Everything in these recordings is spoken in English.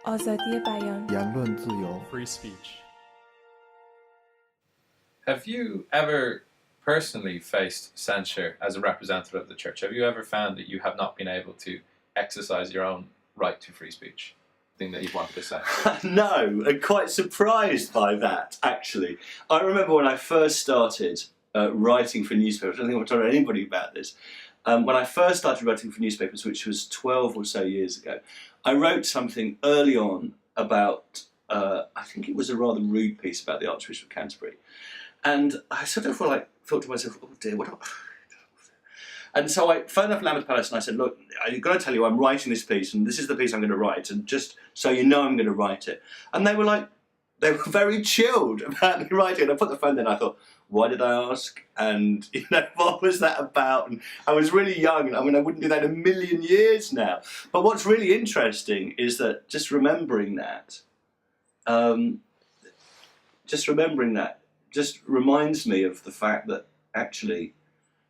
آزادی بیان言论自由 free speech. Have you ever personally faced censure as a representative of the church? Have you ever found that you have not been able to exercise your own right to free speech? Thing that you wanted to say? No, I'm quite surprised by that, actually. I remember when I first started writing for newspapers, I don't think I've told anybody about this. When I first started writing for newspapers, which was 12 or so years ago, I wrote something early on about, I think it was a rather rude piece about the Archbishop of Canterbury. And I sort of thought to myself, oh dear, what? And so I phoned up Lambeth Palace and I said, look, I've got to tell you, I'm writing this piece and this is the piece I'm going to write, and just so you know I'm going to write it. And they were very chilled about me writing it. I put the phone there and I thought, why did I ask? And, what was that about? And I was really young, and I wouldn't do that in a million years now. But what's really interesting is that just remembering that just reminds me of the fact that actually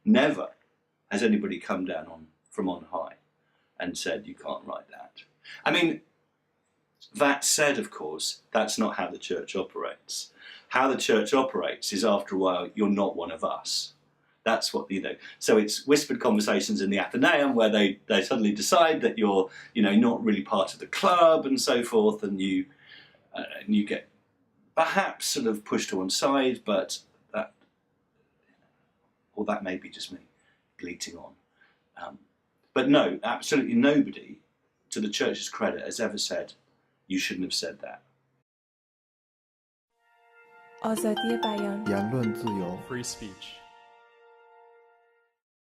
never has anybody come down from on high and said, you can't write that. I mean, that said, of course, that's not how the church operates. How the church operates is, after a while, you're not one of us. That's what, so it's whispered conversations in the Athenaeum where they suddenly decide that you're, not really part of the club and so forth, and you get perhaps sort of pushed to one side, but that may be just me bleating on. But no, absolutely nobody, to the church's credit, has ever said, you shouldn't have said that. آزادی بیان言论自由 Free speech.